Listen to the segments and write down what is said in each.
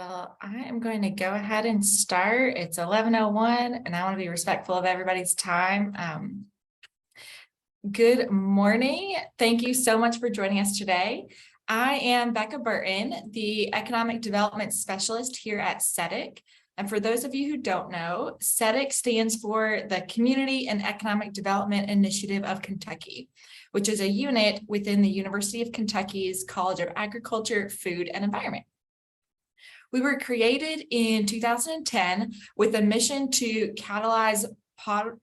Well, I am going to go ahead and start. It's 11:01 and I want to be respectful of everybody's time. Good morning. Thank you so much for joining us today. I am Becca Burton, the Economic Development Specialist here at SizeUp. And for those of you who don't know, SizeUp stands for the Community and Economic Development Initiative of Kentucky, which is a unit within the University of Kentucky's College of Agriculture, Food, and Environment. We were created in 2010 with a mission to catalyze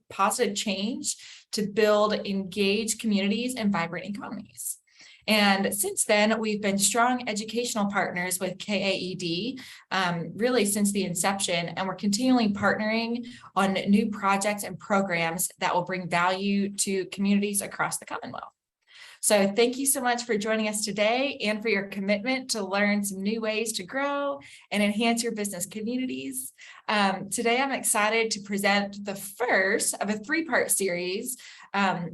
positive change to build engaged communities and vibrant economies. And since then, we've been strong educational partners with KAED, really since the inception, and we're continually partnering on new projects and programs that will bring value to communities across the Commonwealth. So thank you so much for joining us today and for your commitment to learn some new ways to grow and enhance your business communities. Today, I'm excited to present the first of a three-part series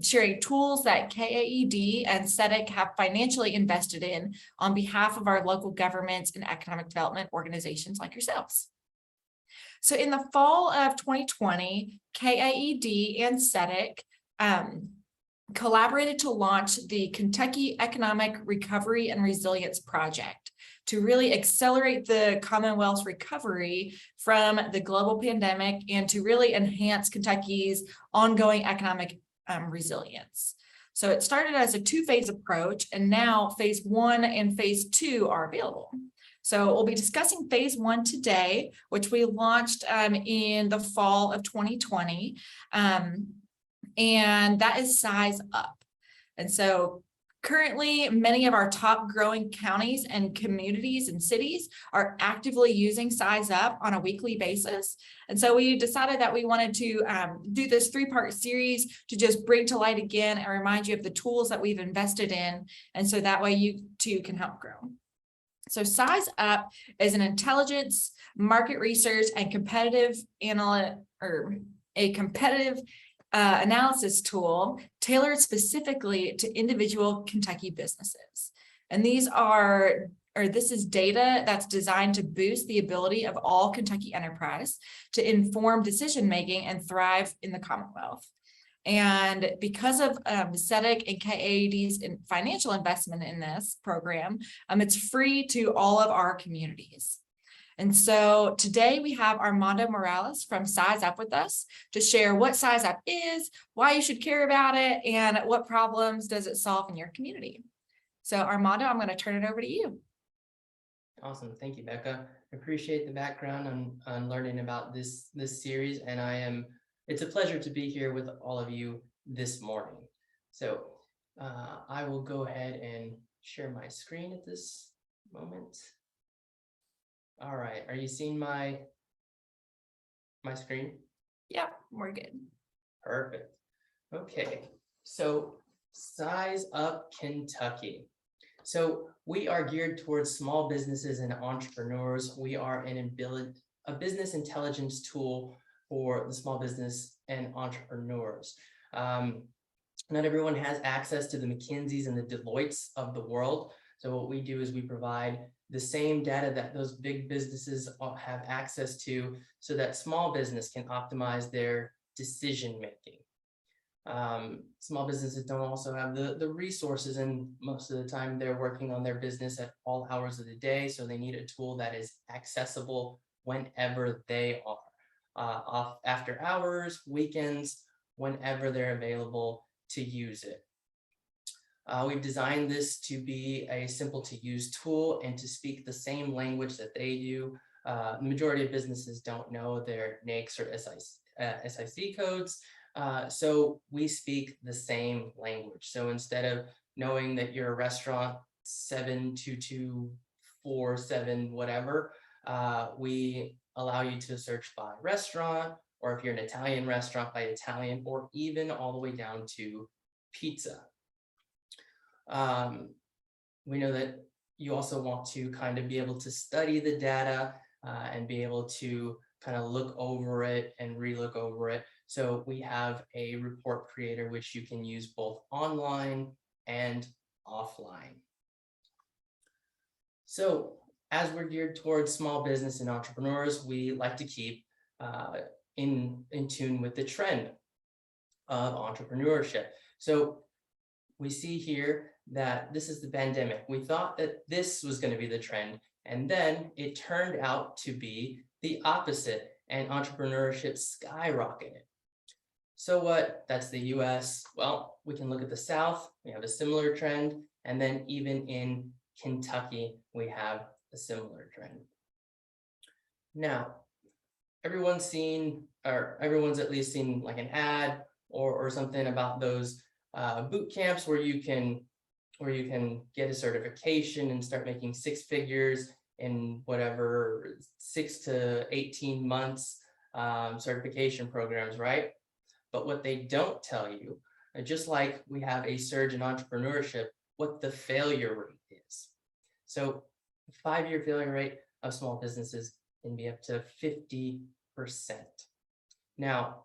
sharing tools that KAED and SizeUp have financially invested in on behalf of our local governments and economic development organizations like yourselves. So in the fall of 2020, KAED and SizeUp collaborated to launch the Kentucky Economic Recovery and Resilience Project to really accelerate the Commonwealth's recovery from the global pandemic and to really enhance Kentucky's ongoing economic resilience. So it started as a two-phase approach, and now phase 1 and phase 2 are available. So we'll be discussing phase 1 today, which we launched in the fall of 2020. And that is SizeUp. And so currently, many of our top growing counties and communities and cities are actively using SizeUp on a weekly basis. And so we decided that we wanted to do this three-part series to just bring to light again and remind you of the tools that we've invested in. And so that way you too can help grow. So SizeUp is an intelligence, market research, and competitive analysis tool tailored specifically to individual Kentucky businesses. And this is data that's designed to boost the ability of all Kentucky enterprise to inform decision-making and thrive in the Commonwealth. And because of SizeUp and KAED's financial investment in this program, it's free to all of our communities. And so today we have Armando Morales from SizeUp with us to share what SizeUp is, why you should care about it, and what problems does it solve in your community. So Armando, I'm going to turn it over to you. Awesome. Thank you, Becca. I appreciate the background on learning about this series, and it's a pleasure to be here with all of you this morning. So I will go ahead and share my screen at this moment. All right, are you seeing my screen? Yeah, we're good. Perfect. Okay, so SizeUp Kentucky. So we are geared towards small businesses and entrepreneurs. We are a business intelligence tool for the small business and entrepreneurs. Not everyone has access to the McKinseys and the Deloittes of the world. So what we do is we provide the same data that those big businesses have access to so that small business can optimize their decision making. Small businesses don't also have the resources, and most of the time they're working on their business at all hours of the day. So they need a tool that is accessible whenever they are, off after hours, weekends, whenever they're available to use it. We've designed this to be a simple to use tool and to speak the same language that they do. The majority of businesses don't know their NAICS or SIC codes, so we speak the same language. So instead of knowing that you're a restaurant 72247 whatever, we allow you to search by restaurant, or if you're an Italian restaurant, by Italian, or even all the way down to pizza. We know that you also want to kind of be able to study the data and be able to kind of look over it and relook over it. So we have a report creator, which you can use both online and offline. So as we're geared towards small business and entrepreneurs, we like to keep in tune with the trend of entrepreneurship. So we see here that this is the pandemic. We thought that this was going to be the trend, and then it turned out to be the opposite, and entrepreneurship skyrocketed. So what? That's the US. Well, we can look at the South. We have a similar trend. And then even in Kentucky, we have a similar trend. Now, everyone's at least seen like an ad or something about those boot camps where you can get a certification and start making six figures in whatever 6 to 18 months certification programs, right? But what they don't tell you, just like we have a surge in entrepreneurship, what the failure rate is. So the 5-year failure rate of small businesses can be up to 50%. Now,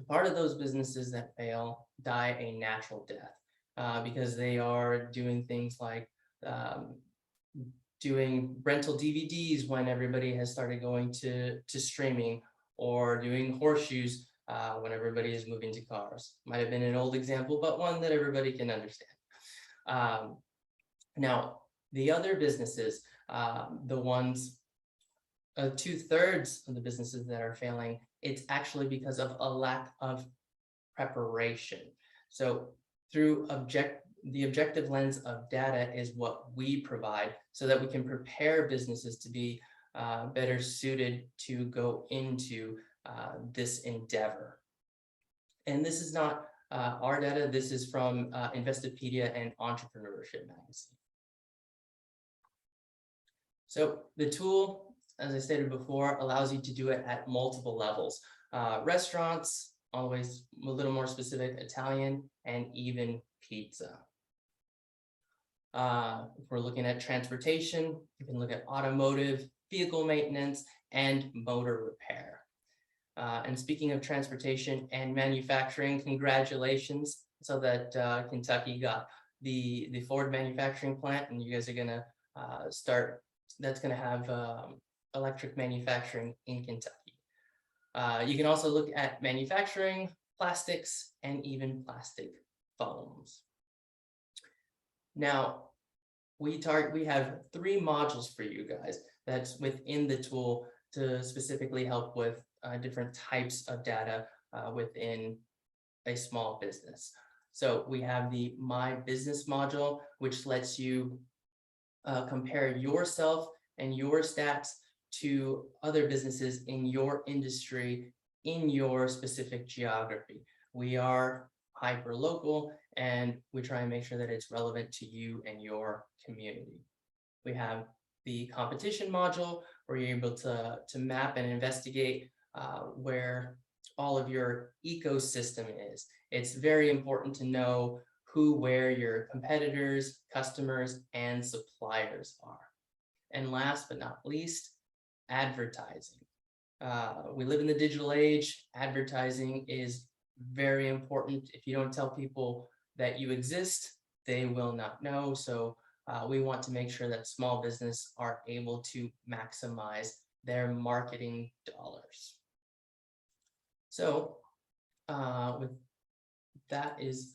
part of those businesses that fail die a natural death because they are doing things like doing rental DVDs when everybody has started going to streaming, or doing horseshoes when everybody is moving to cars. Might have been an old example, but one that everybody can understand. Now, the other businesses, the ones, 2/3 of the businesses that are failing, it's actually because of a lack of preparation. So through the objective lens of data is what we provide so that we can prepare businesses to be better suited to go into this endeavor. And this is not our data. This is from Investopedia and Entrepreneurship Magazine. So the tool, as I stated before, allows you to do it at multiple levels. Restaurants, always a little more specific, Italian, and even pizza. If we're looking at transportation, you can look at automotive, vehicle maintenance, and motor repair. And speaking of transportation and manufacturing, congratulations. So that Kentucky got the Ford manufacturing plant, and you guys are gonna start, that's gonna have electric manufacturing in Kentucky. You can also look at manufacturing, plastics, and even plastic foams. Now, we have 3 modules for you guys that's within the tool to specifically help with different types of data within a small business. So we have the My Business module, which lets you compare yourself and your stats to other businesses in your industry, in your specific geography. We are hyper local, and we try and make sure that it's relevant to you and your community. We have the competition module, where you're able to map and investigate where all of your ecosystem is. It's very important to know where your competitors, customers, and suppliers are. And last but not least, advertising. We live in the digital age. Advertising is very important. If you don't tell people that you exist, they will not know. So we want to make sure that small business are able to maximize their marketing dollars. So with that is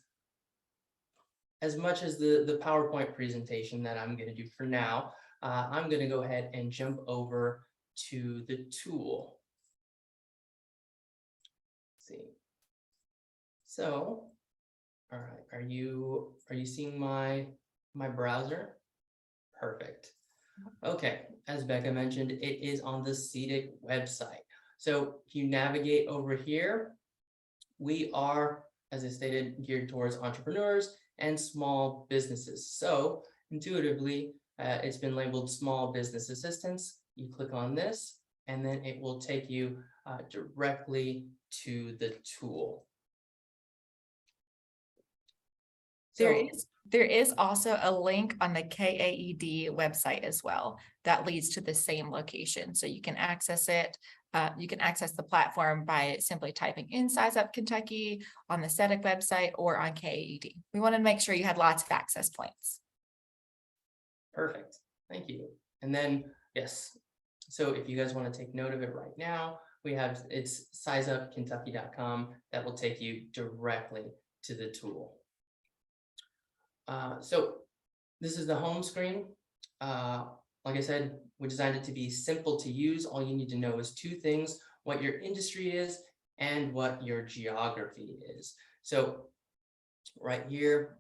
as much as the PowerPoint presentation that I'm going to do for now. I'm going to go ahead and jump over to the tool. Let's see. So, all right, are you seeing my browser? Perfect. Okay, as Becca mentioned, it is on the SizeUp website. So if you navigate over here, we are, as I stated, geared towards entrepreneurs and small businesses. So intuitively, it's been labeled Small Business Assistance. You click on this, and then it will take you directly to the tool. There is also a link on the KAED website as well that leads to the same location. So you can access it. You can access the platform by simply typing in SizeUp Kentucky on the SizeUp website or on KAED. We want to make sure you had lots of access points. Perfect. Thank you. And then, yes, so if you guys want to take note of it right now, it's SizeUpKentucky.com that will take you directly to the tool. So this is the home screen. Like I said, we designed it to be simple to use. All you need to know is two things: what your industry is and what your geography is. So right here,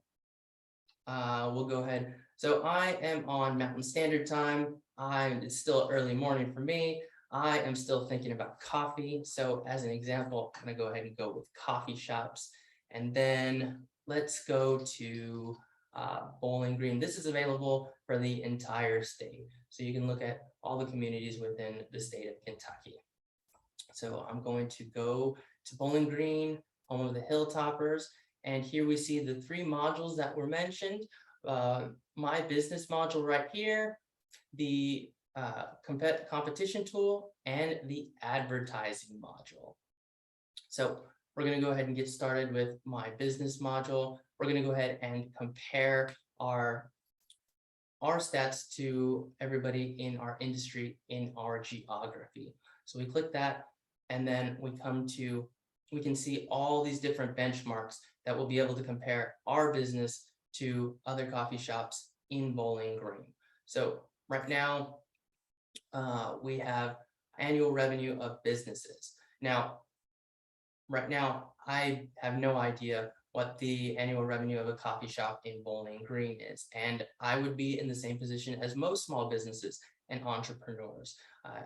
we'll go ahead. So I am on Mountain Standard Time. It's still early morning for me. I am still thinking about coffee. So as an example, I'm gonna go ahead and go with coffee shops. And then let's go to Bowling Green. This is available for the entire state. So you can look at all the communities within the state of Kentucky. So I'm going to go to Bowling Green, home of the Hilltoppers. And here we see the three modules that were mentioned. My business module right here, the competition tool, and the advertising module. So we're going to go ahead and get started with my business module. We're going to go ahead and compare our stats to everybody in our industry in our geography. So we click that, and then we can see all these different benchmarks that will be able to compare our business to other coffee shops in Bowling Green. So right now, we have annual revenue of businesses. Now, right now, I have no idea what the annual revenue of a coffee shop in Bowling Green is. And I would be in the same position as most small businesses and entrepreneurs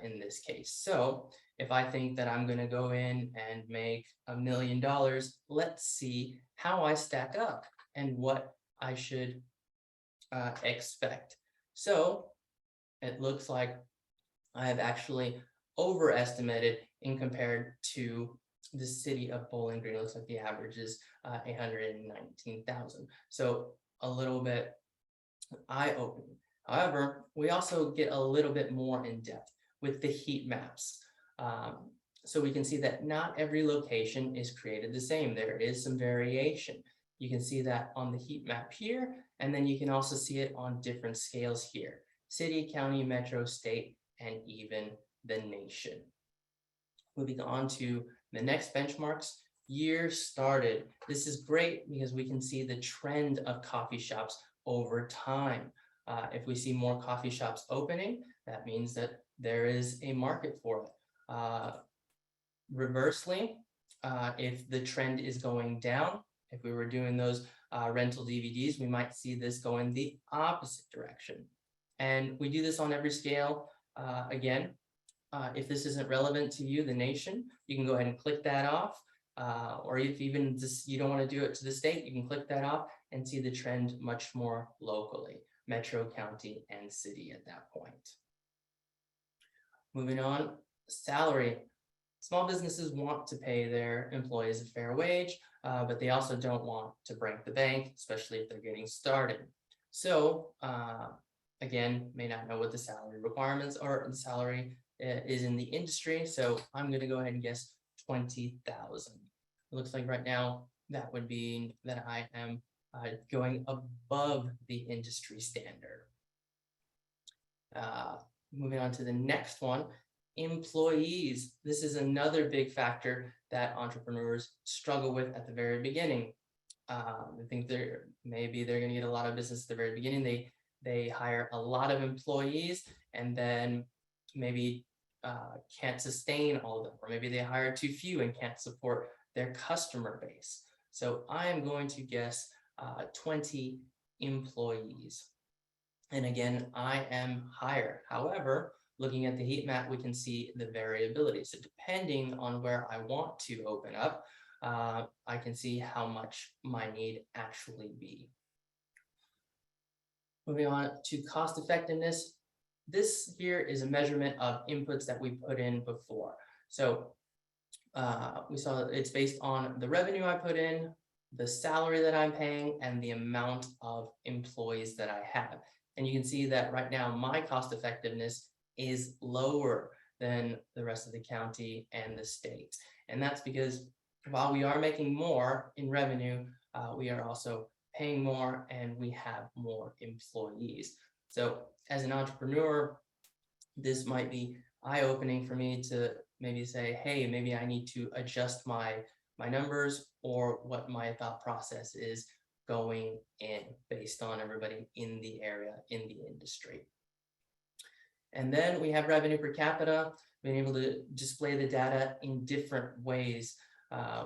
in this case. So if I think that I'm going to go in and make $1 million, let's see how I stack up and what I should expect. So it looks like I have actually overestimated in compared to the city of Bowling Green. It looks like the average is 819,000. So a little bit eye-opening. However, we also get a little bit more in depth with the heat maps. So we can see that not every location is created the same. There is some variation. You can see that on the heat map here, and then you can also see it on different scales here: city, county, metro, state, and even the nation. Moving on to the next benchmarks, year started. This is great because we can see the trend of coffee shops over time. If we see more coffee shops opening, that means that there is a market for it. Reversely, if the trend is going down, if we were doing those rental DVDs, we might see this go in the opposite direction. And we do this on every scale. Again, if this isn't relevant to you, the nation, you can go ahead and click that off. Or if even you don't want to do it to the state, you can click that off and see the trend much more locally: metro, county, and city at that point. Moving on, salary. Small businesses want to pay their employees a fair wage, but they also don't want to break the bank, especially if they're getting started. So again, may not know what the salary requirements or the salary is in the industry. So I'm going to go ahead and guess 20,000. It looks like right now that would mean that I am going above the industry standard. Moving on to the next one, employees. This is another big factor that entrepreneurs struggle with at the very beginning. I think maybe they're going to get a lot of business at the very beginning. They hire a lot of employees and then maybe can't sustain all of them, or maybe they hire too few and can't support their customer base. So I am going to guess 20 employees. And again, I am higher. However, looking at the heat map, we can see the variability. So depending on where I want to open up, I can see how much my need actually be. Moving on to cost effectiveness. This here is a measurement of inputs that we put in before. So we saw that it's based on the revenue I put in, the salary that I'm paying, and the amount of employees that I have. And you can see that right now my cost effectiveness is lower than the rest of the county and the state. And that's because while we are making more in revenue, we are also paying more and we have more employees. So as an entrepreneur, this might be eye-opening for me to maybe say, hey, maybe I need to adjust my numbers, or what my thought process is going in based on everybody in the area, in the industry. And then we have revenue per capita, being able to display the data in different ways.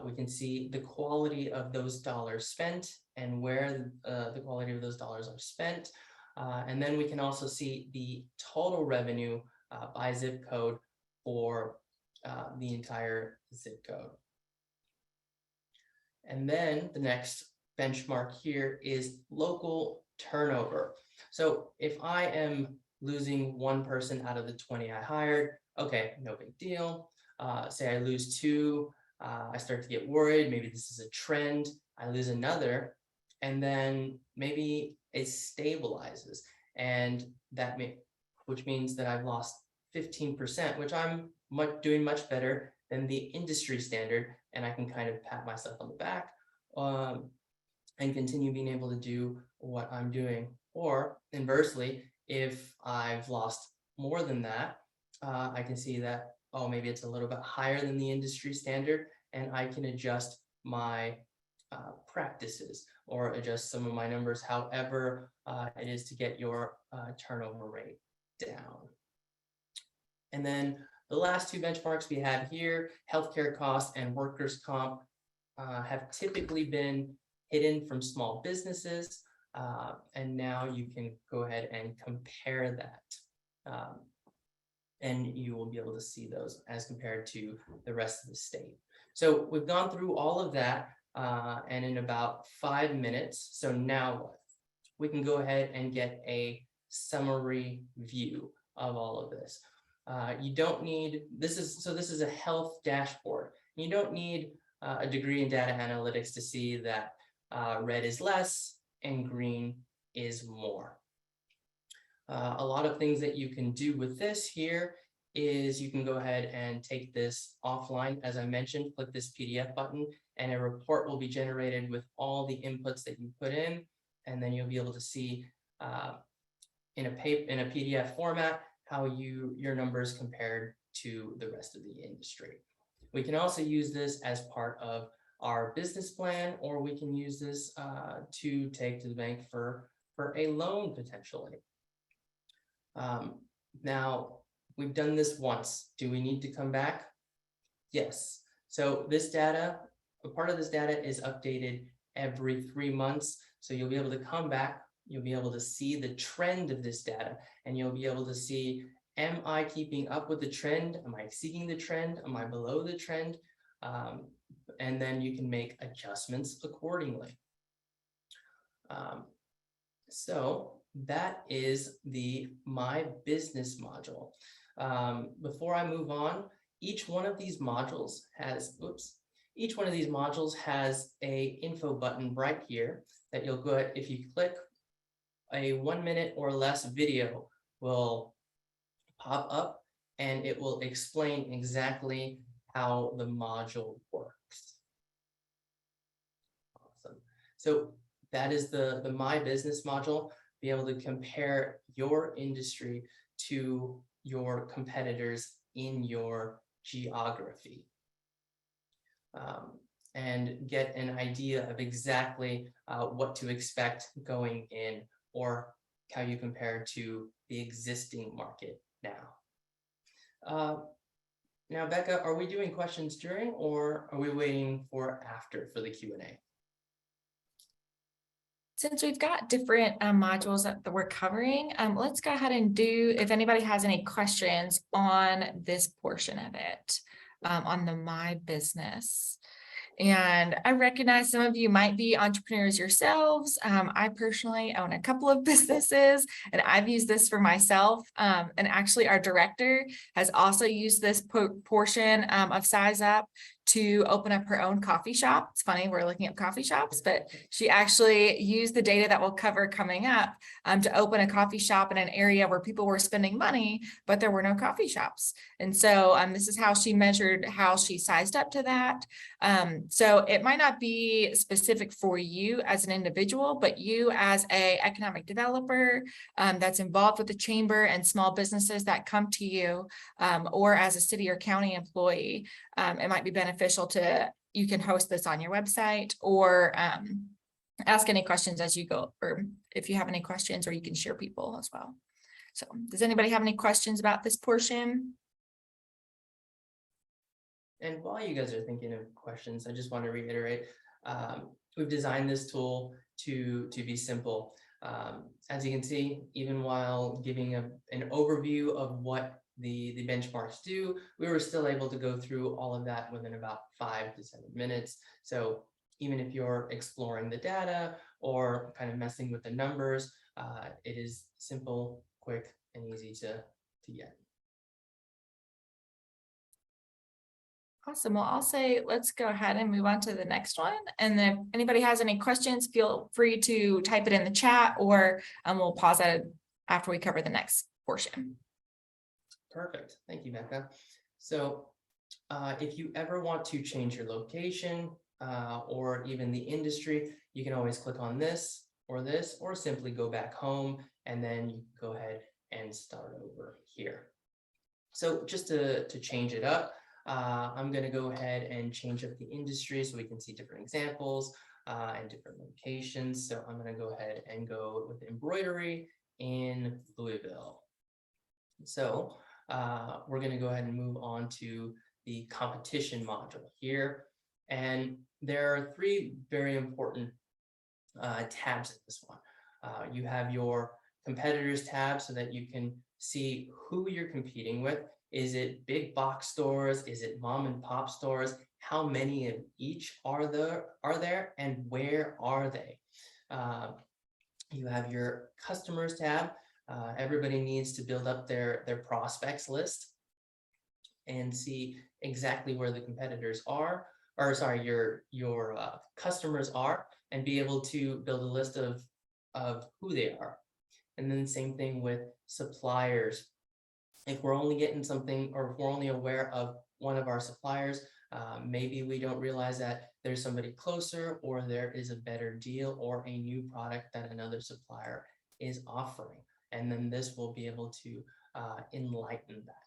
We can see the quality of those dollars spent and where the quality of those dollars are spent. And then we can also see the total revenue by zip code for the entire zip code. And then the next benchmark here is local turnover. So if I am losing one person out of the 20 I hired, okay, no big deal. Say I lose two, I start to get worried, maybe this is a trend. I lose another, and then maybe it stabilizes, and which means that I've lost 15%, which I'm doing much better than the industry standard, and I can kind of pat myself on the back and continue being able to do what I'm doing. Or inversely, if I've lost more than that, I can see that, oh, maybe it's a little bit higher than the industry standard, and I can adjust my practices or adjust some of my numbers, however it is, to get your turnover rate down. And then the last two benchmarks we have here, healthcare costs and workers' comp, have typically been hidden from small businesses. And now you can go ahead and compare that. And you will be able to see those as compared to the rest of the state. So we've gone through all of that and in about 5 minutes. So now what? We can go ahead and get a summary view of all of this. You don't need, this is a health dashboard. You don't need a degree in data analytics to see that red is less and green is more. A lot of things that you can do with this here is you can go ahead and take this offline. As I mentioned, click this PDF button and a report will be generated with all the inputs that you put in, and then you'll be able to see in a PDF format how your numbers compared to the rest of the industry. We can also use this as part of our business plan, or we can use this to take to the bank for a loan potentially. Now, we've done this once. Do we need to come back? Yes. So this data, a part of this data is updated every 3 months. So you'll be able to come back, you'll be able to see the trend of this data, and you'll be able to see, am I keeping up with the trend? Am I exceeding the trend? Am I below the trend? And then you can make adjustments accordingly. So that is the My Business module. Before I move on, each one of these modules has, each one of these modules has a info button right here that you'll go ahead, if you click, a 1 minute or less video will pop up and it will explain exactly how the module works. Awesome. So that is the My Business module. Be able to compare your industry to your competitors in your geography, and get an idea of exactly what to expect going in, or how you compare to the existing market now. Now, Becca, are we doing questions during, or are we waiting for after for the Q&A? Since we've got different modules that we're covering, let's go ahead and do, if anybody has any questions on this portion of it, on the My Business. And I recognize some of you might be entrepreneurs yourselves. I personally own a couple of businesses, and I've used this for myself. And actually, our director has also used this portion of SizeUp to open up her own coffee shop. It's funny, we're looking at coffee shops, but she actually used the data that we'll cover coming up to open a coffee shop in an area where people were spending money, but there were no coffee shops. And so this is how she measured how she sized up to that. So it might not be specific for you as an individual, but you as a economic developer that's involved with the chamber and small businesses that come to you, or as a city or county employee, it might be beneficial you can host this on your website, or ask any questions as you go, or if you have any questions, or you can share people as well. So does anybody have any questions about this portion? And while you guys are thinking of questions, I just want to reiterate, we've designed this tool to be simple. As you can see, even while giving an overview of what the benchmarks do, we were still able to go through all of that within about 5 to 7 minutes. So even if you're exploring the data or kind of messing with the numbers, it is simple, quick, and easy to get. Awesome. Well, I'll say, let's go ahead and move on to the next one. And then if anybody has any questions, feel free to type it in the chat, or we'll pause it after we cover the next portion. Perfect. Thank you, Becca. So if you ever want to change your location or even the industry, you can always click on this, or simply go back home, and then you can go ahead and start over here. So just to change it up, I'm going to go ahead and change up the industry so we can see different examples and different locations. So I'm going to go ahead and go with embroidery in Louisville. So we're going to go ahead and move on to the competition module here. And there are 3 very important tabs in this one. You have your competitors tab so that you can see who you're competing with. Is it big box stores? Is it mom and pop stores? How many of each are there, and where are they? You have your customers tab. Everybody needs to build up their prospects list and see exactly where the competitors are, or sorry, your customers are, and be able to build a list of who they are. And then same thing with suppliers. If we're only getting something, or if we're only aware of one of our suppliers, maybe we don't realize that there's somebody closer, or there is a better deal or a new product that another supplier is offering. And then this will be able to enlighten that.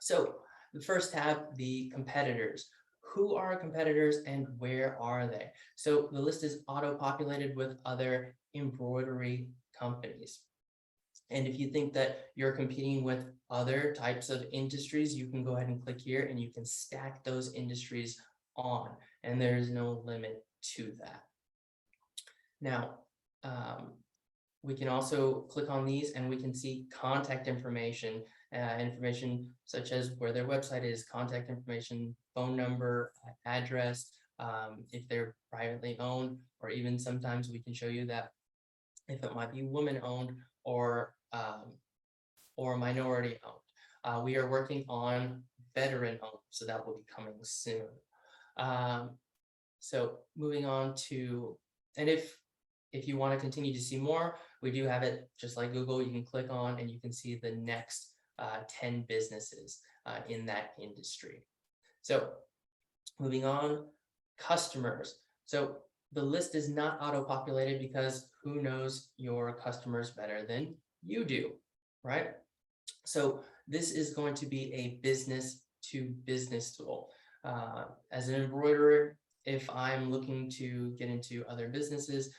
So the first tab, the competitors. Who are our competitors and where are they? So the list is auto-populated with other embroidery companies. And if you think that you're competing with other types of industries, you can go ahead and click here and you can stack those industries on, and there is no limit to that. Now, we can also click on these and we can see contact information, information such as where their website is, contact information, phone number, address, if they're privately owned, or even sometimes we can show you that if it might be woman owned or minority owned. We are working on veteran owned, so that will be coming soon. So moving on to, and if you want to continue to see more, we do have it just like Google. You can click on and you can see the next 10 businesses in that industry. So moving on, customers. So the list is not auto-populated because who knows your customers better than you do, right? So this is going to be a business to business tool. As an embroiderer, if I'm looking to get into other businesses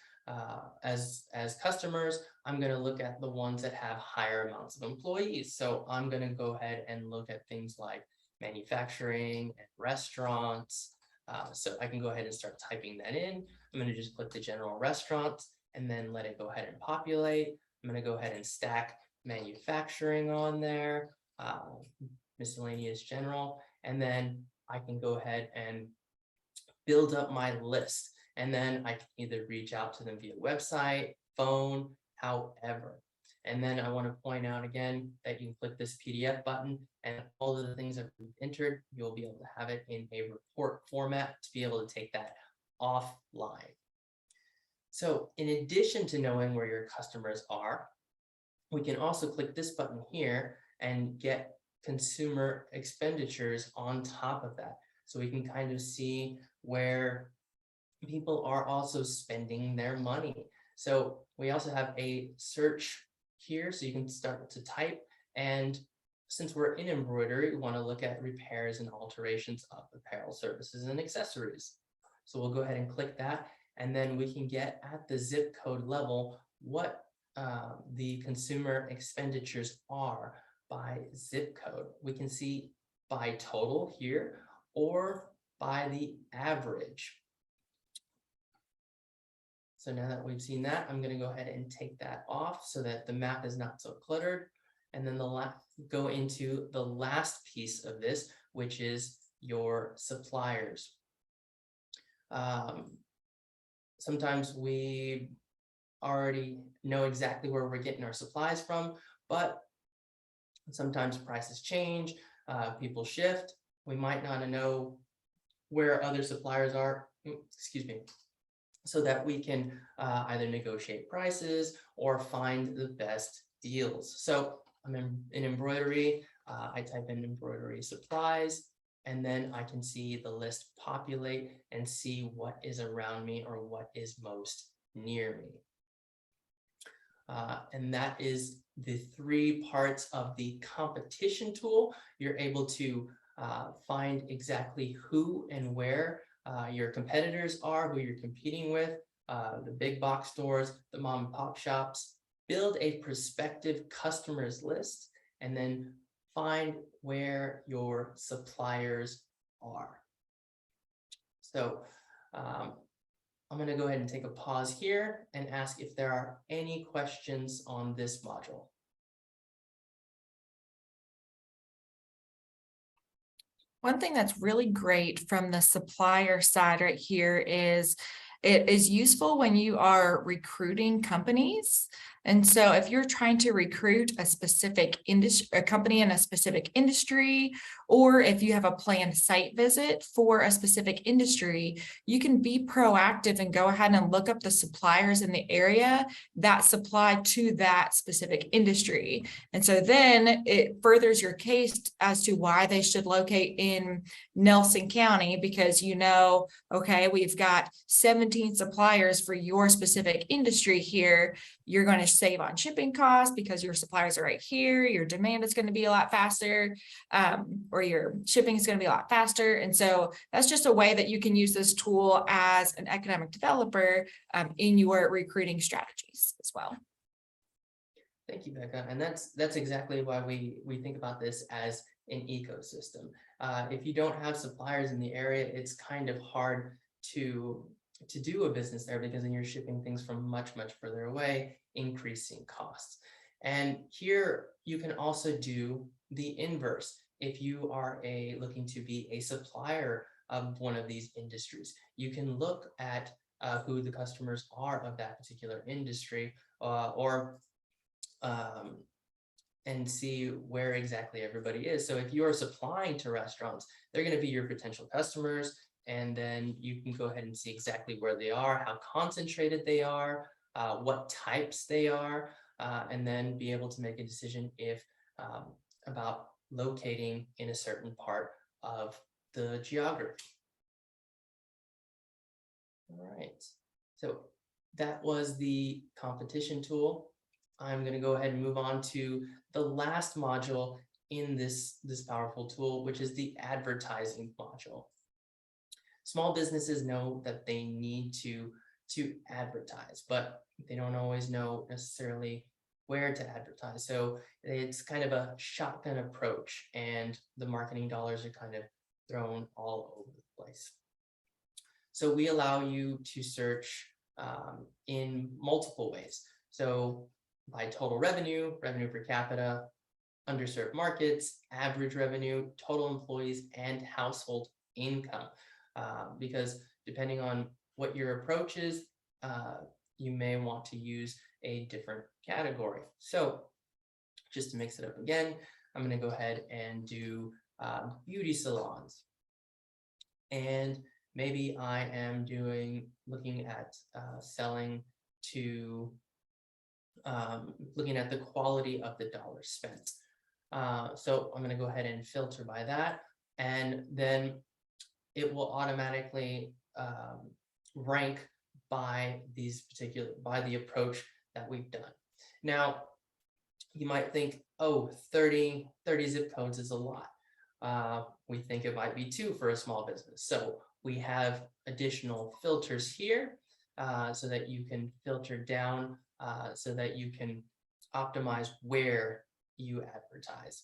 as customers, I'm going to look at the ones that have higher amounts of employees. So I'm going to go ahead and look at things like manufacturing and restaurants. So I can go ahead and start typing that in. I'm going to just click the general restaurants and then let it go ahead and populate. I'm going to go ahead and stack manufacturing on there, miscellaneous general, and then I can go ahead and build up my list. And then I can either reach out to them via website, phone, however. And then I want to point out again that you can click this PDF button, and all of the things that we've entered, you'll be able to have it in a report format to be able to take that offline. So in addition to knowing where your customers are, we can also click this button here and get consumer expenditures on top of that. So we can kind of see where people are also spending their money. So we also have a search here, so you can start to type. And since we're in embroidery, we want to look at repairs and alterations of apparel, services, and accessories. So we'll go ahead and click that, and then we can get at the zip code level what the consumer expenditures are by zip code. We can see by total here or by the average. So now that we've seen that, I'm going to go ahead and take that off so that the map is not so cluttered. And then go into the last piece of this, which is your suppliers. Sometimes we already know exactly where we're getting our supplies from, but sometimes prices change, people shift. We might not know where other suppliers are, excuse me, so that we can either negotiate prices or find the best deals. So I'm in embroidery, I type in embroidery supplies, and then I can see the list populate and see what is around me or what is most near me. And that is the 3 parts of the competition tool. You're able to find exactly who and where your competitors are, who you're competing with, the big box stores, the mom and pop shops, build a prospective customers list, and then find where your suppliers are. So I'm going to go ahead and take a pause here and ask if there are any questions on this module. One thing that's really great from the supplier side right here is it is useful when you are recruiting companies. And so if you're trying to recruit a specific industry, a company in a specific industry, or if you have a planned site visit for a specific industry, you can be proactive and go ahead and look up the suppliers in the area that supply to that specific industry. And so then it furthers your case as to why they should locate in Nelson County, because you know, okay, we've got 17 suppliers for your specific industry here. You're going to save on shipping costs because your suppliers are right here. Your demand is going to be a lot faster, or your shipping is going to be a lot faster. And so that's just a way that you can use this tool as an economic developer in your recruiting strategies as well. Thank you, Becca. And that's exactly why we think about this as an ecosystem. If you don't have suppliers in the area, it's kind of hard to do a business there, because then you're shipping things from much further away, increasing costs. And here you can also do the inverse. If you are looking to be a supplier of one of these industries, you can look at who the customers are of that particular industry, and see where exactly everybody is. So if you're supplying to restaurants, they're going to be your potential customers. And then you can go ahead and see exactly where they are, how concentrated they are, what types they are, and then be able to make a decision about locating in a certain part of the geography. All right, so that was the competition tool. I'm going to go ahead and move on to the last module in this powerful tool, which is the advertising module. Small businesses know that they need to advertise, but they don't always know necessarily where to advertise. So it's kind of a shotgun approach, and the marketing dollars are kind of thrown all over the place. So we allow you to search in multiple ways. So by total revenue, revenue per capita, underserved markets, average revenue, total employees, and household income. Because depending on what your approach is, you may want to use a different category. So just to mix it up again, I'm going to go ahead and do beauty salons. And maybe I am looking at selling to, looking at the quality of the dollars spent. So I'm going to go ahead and filter by that, and then it will automatically rank by the approach that we've done. Now, you might think, oh, 30 zip codes is a lot. We think it might be too for a small business. So we have additional filters here so that you can filter down so that you can optimize where you advertise.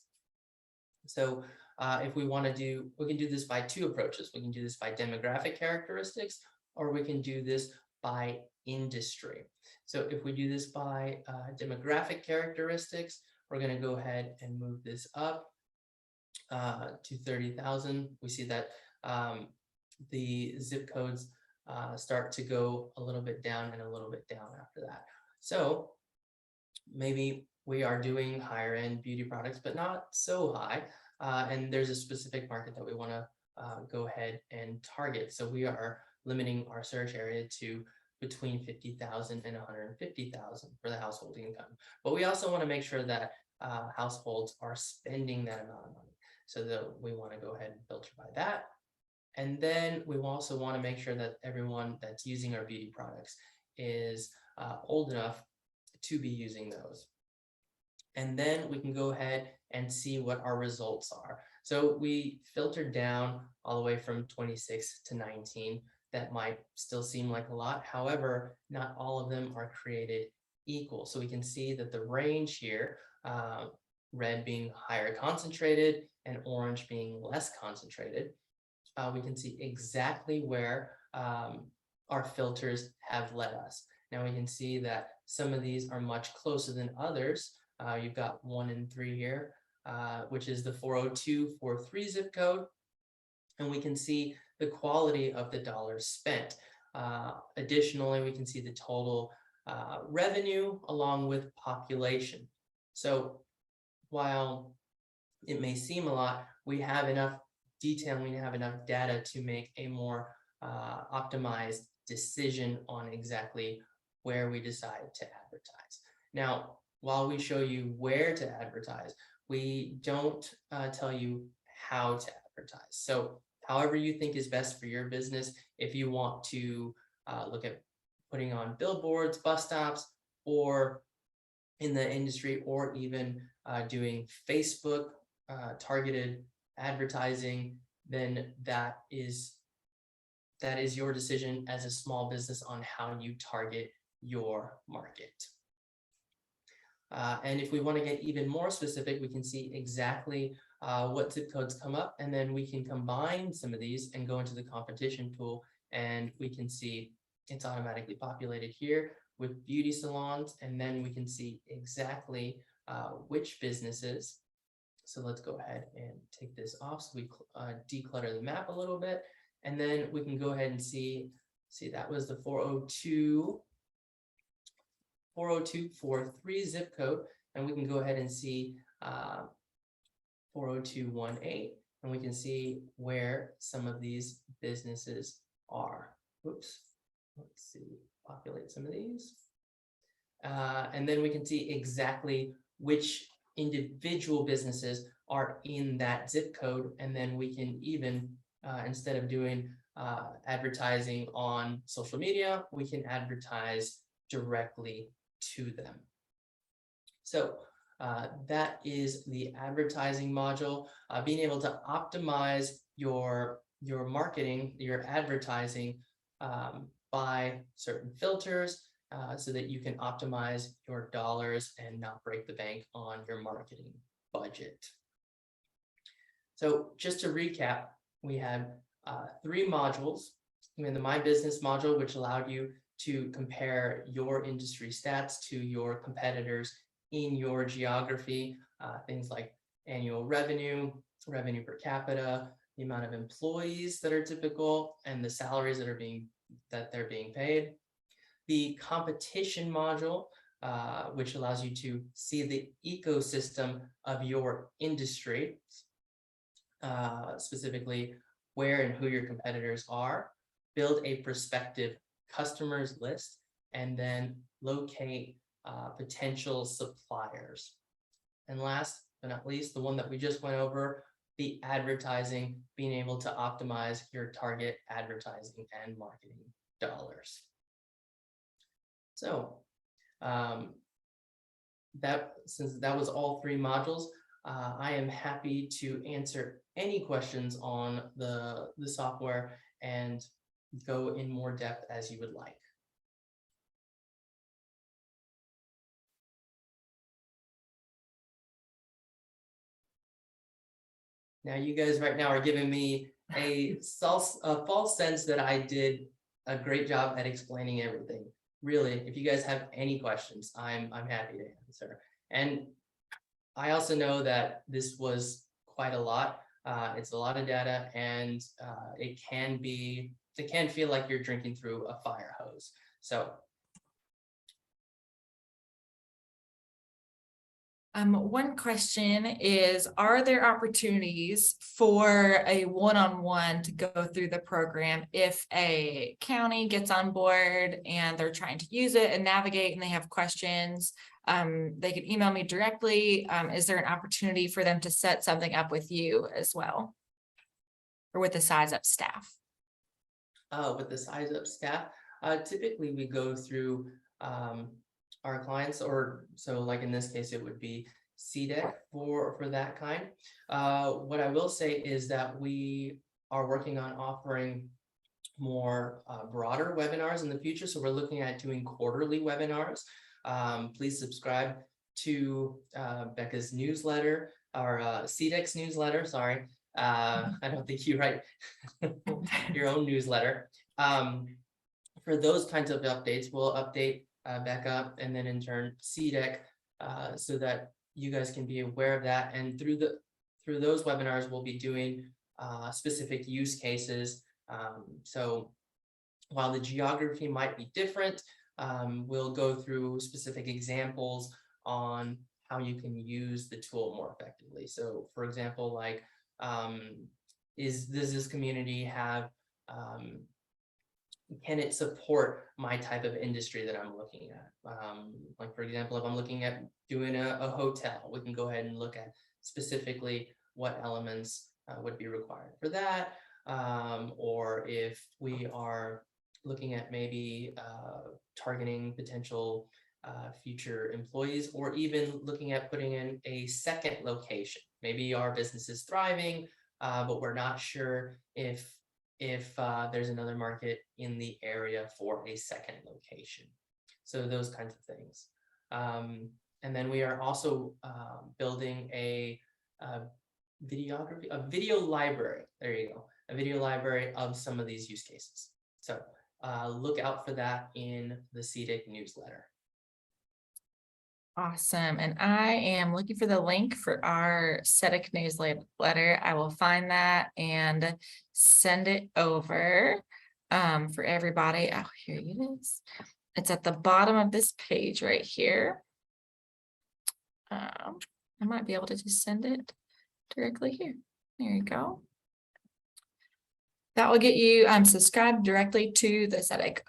So if we want to do, we can do this by two approaches. We can do this by demographic characteristics, or we can do this by industry. So if we do this by demographic characteristics, we're going to go ahead and move this up to 30,000. We see that the zip codes start to go a little bit down and a little bit down after that. So maybe we are doing higher end beauty products, but not so high. And there's a specific market that we want to go ahead and target. So we are limiting our search area to between 50,000 and 150,000 for the household income. But we also want to make sure that households are spending that amount of money. So that we want to go ahead and filter by that. And then we also want to make sure that everyone that's using our beauty products is old enough to be using those. And then we can go ahead and see what our results are. So we filtered down all the way from 26 to 19. That might still seem like a lot. However, not all of them are created equal. So we can see that the range here, red being higher concentrated and orange being less concentrated, we can see exactly where our filters have led us. Now we can see that some of these are much closer than others. You've got 1 and 3 here, which is the 40243 zip code. And we can see the quality of the dollars spent. Additionally, we can see the total revenue along with population. So while it may seem a lot, we have enough detail, we have enough data to make a more optimized decision on exactly where we decide to advertise. Now, while we show you where to advertise, we don't tell you how to advertise. So however you think is best for your business, if you want to look at putting on billboards, bus stops, or in the industry, or even doing Facebook targeted advertising, then that is your decision as a small business on how you target your market. And if we want to get even more specific, we can see exactly what zip codes come up, and then we can combine some of these and go into the competition tool, and we can see it's automatically populated here with beauty salons, and then we can see exactly which businesses. So let's go ahead and take this off so we declutter the map a little bit, and then we can go ahead and see that was the 40243 zip code, and we can go ahead and see 40218, and we can see where some of these businesses are. Oops, let's see, populate some of these. And then we can see exactly which individual businesses are in that zip code, and then we can even, instead of doing advertising on social media, we can advertise directly to them. So that is the advertising module. Being able to optimize your marketing, your advertising by certain filters so that you can optimize your dollars and not break the bank on your marketing budget. So just to recap, we had 3 modules. We had the My Business module, which allowed you to compare your industry stats to your competitors in your geography, things like annual revenue, revenue per capita, the amount of employees that are typical, and the salaries that they're being paid. The competition module which allows you to see the ecosystem of your industry, specifically where and who your competitors are, build a prospective customers list, and then locate potential suppliers. And last but not least, the one that we just went over, the advertising, being able to optimize your target advertising and marketing dollars. So since that was all three modules, I am happy to answer any questions on the software and go in more depth as you would like. Now you guys right now are giving me a false sense that I did a great job at explaining everything. Really, if you guys have any questions, I'm happy to answer. And I also know that this was quite a lot. It's a lot of data, and it can feel like you're drinking through a fire hose. So one question is, are there opportunities for a one-on-one to go through the program if a county gets on board and they're trying to use it and navigate and they have questions? They can email me directly. Is there an opportunity for them to set something up with you as well, or with the SizeUp staff? With the SizeUp staff, typically we go through our clients, or so like in this case, it would be CDEC for that kind. What I will say is that we are working on offering more broader webinars in the future. So we're looking at doing quarterly webinars. Please subscribe to Becca's newsletter, or CDEC's newsletter, sorry. I don't think you write your own newsletter. For those kinds of updates, we'll update Becca and then in turn CDEC, so that you guys can be aware of that. And through those webinars, we'll be doing specific use cases. So while the geography might be different, we'll go through specific examples on how you can use the tool more effectively. So for example, like, does this community have, can it support my type of industry that I'm looking at? Like, for example, if I'm looking at doing a hotel, we can go ahead and look at specifically what elements would be required for that. Or if we are looking at maybe targeting potential future employees, or even looking at putting in a second location. Maybe our business is thriving, but we're not sure if there's another market in the area for a second location. So those kinds of things. And then we are also building a video library. There you go. A video library of some of these use cases. So look out for that in the CDEC newsletter. Awesome. And I am looking for the link for our SizeUp newsletter. I will find that and send it over for everybody. Oh, here it is. It's at the bottom of this page right here. I might be able to just send it directly here. There you go. That will get you subscribed directly to the SizeUp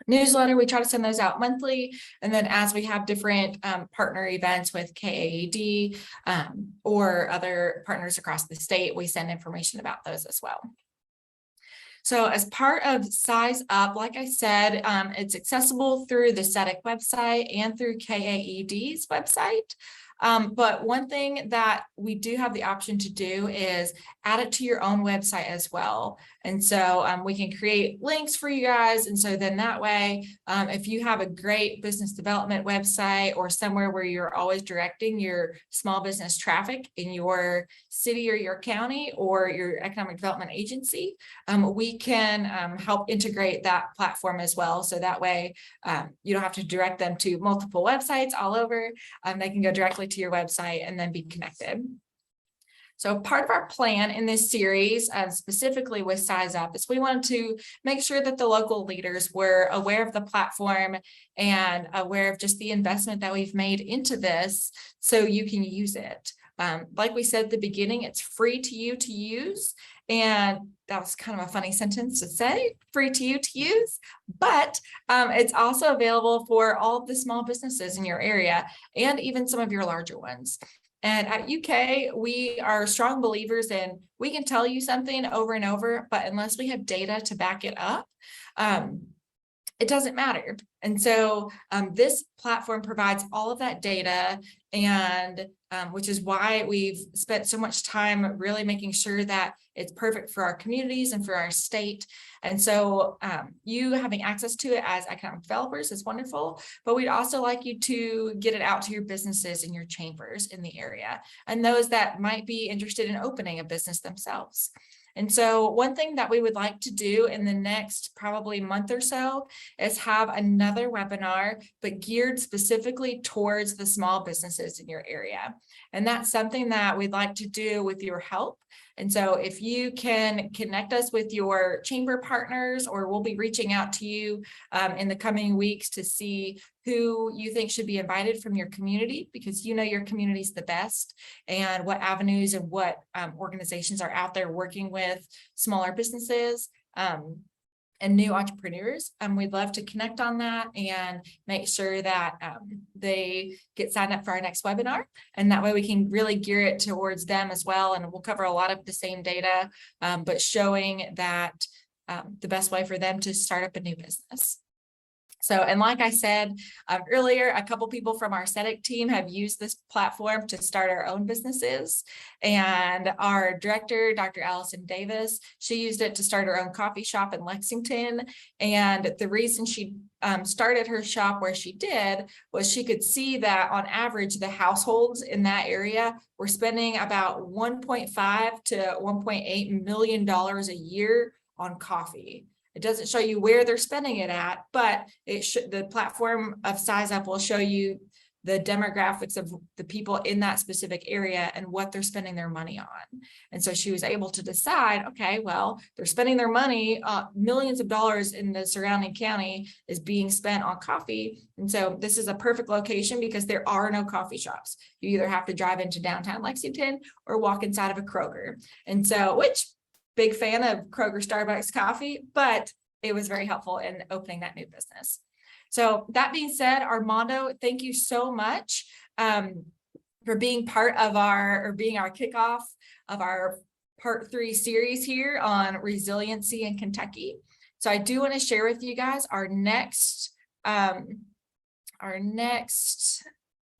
newsletter. We try to send those out monthly, and then as we have different partner events with KAED or other partners across the state, we send information about those as well. So as part of SizeUp, like I said, it's accessible through the SizeUp website and through KAED's website. But one thing that we do have the option to do is add it to your own website as well. And so we can create links for you guys. And so then that way, if you have a great business development website or somewhere where you're always directing your small business traffic in your city or your county or your economic development agency, we can help integrate that platform as well. So that way you don't have to direct them to multiple websites all over. They can go directly to your website and then be connected. So part of our plan in this series, specifically with SizeUp, is we wanted to make sure that the local leaders were aware of the platform and aware of just the investment that we've made into this so you can use it. Like we said at the beginning, it's free to you to use. And that was kind of a funny sentence to say, free to you to use, but it's also available for all of the small businesses in your area and even some of your larger ones. And at UK, we are strong believers in we can tell you something over and over, but unless we have data to back it up, it doesn't matter. And so this platform provides all of that data, and which is why we've spent so much time really making sure that it's perfect for our communities and for our state. And so you having access to it as economic developers is wonderful, but we'd also like you to get it out to your businesses and your chambers in the area and those that might be interested in opening a business themselves. And so one thing that we would like to do in the next probably month or so is have another webinar, but geared specifically towards the small businesses in your area. And that's something that we'd like to do with your help. And so if you can connect us with your chamber partners, or we'll be reaching out to you in the coming weeks to see who you think should be invited from your community, because you know your community is the best, and what avenues and what organizations are out there working with smaller businesses and new entrepreneurs. We'd love to connect on that and make sure that they get signed up for our next webinar. And that way we can really gear it towards them as well. And we'll cover a lot of the same data, but showing that the best way for them to start up a new business. So, and like I said earlier, a couple people from our SizeUp team have used this platform to start our own businesses. And our director, Dr. Allison Davis, she used it to start her own coffee shop in Lexington. And the reason she started her shop where she did was she could see that on average, the households in that area were spending about $1.5 to $1.8 million a year on coffee. It doesn't show you where they're spending it at, but the platform of SizeUp will show you the demographics of the people in that specific area and what they're spending their money on. And so she was able to decide, okay, well, they're spending their money, millions of dollars in the surrounding county is being spent on coffee. And so this is a perfect location because there are no coffee shops. You either have to drive into downtown Lexington or walk inside of a Kroger. And so, which big fan of Kroger Starbucks coffee, but it was very helpful in opening that new business. So that being said, Armando, thank you so much for being part of being our kickoff of our part 3 series here on resiliency in Kentucky. So I do want to share with you guys our next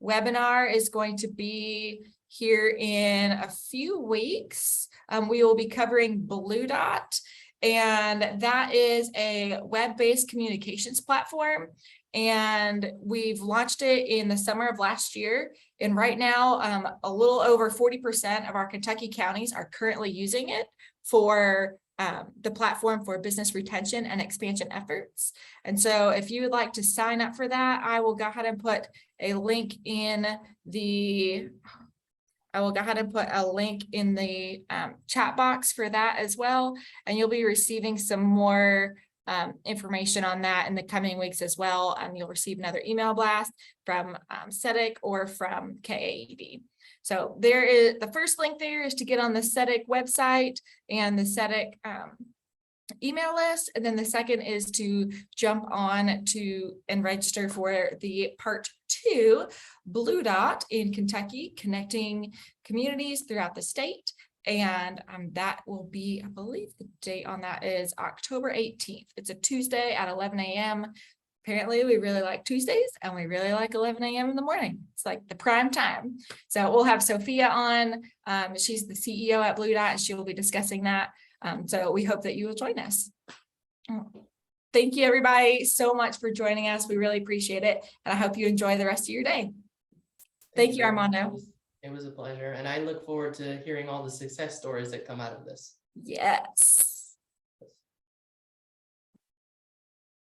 webinar is going to be here in a few weeks. We will be covering Blue Dot, and that is a web-based communications platform. And we've launched it in the summer of last year. And right now, a little over 40% of our Kentucky counties are currently using it for the platform for business retention and expansion efforts. And so if you would like to sign up for that, I will go ahead and put a link in the chat box for that as well. And you'll be receiving some more information on that in the coming weeks as well. You'll receive another email blast from SizeUp or from KAED. So there is the first link there is to get on the SizeUp website and the SizeUp email list. And then the second is to jump on to and register for the part 2 Blue Dot in Kentucky, connecting communities throughout the state. And that will be, I believe the date on that is October 18th. It's a Tuesday at 11 a.m. Apparently we really like Tuesdays and we really like 11 a.m. in the morning. It's like the prime time. So we'll have Sophia on. She's the CEO at Blue Dot and she will be discussing that. So we hope that you will join us. Thank you everybody so much for joining us. We really appreciate it. And I hope you enjoy the rest of your day. Thank you, Armando. It was a pleasure. And I look forward to hearing all the success stories that come out of this. Yes.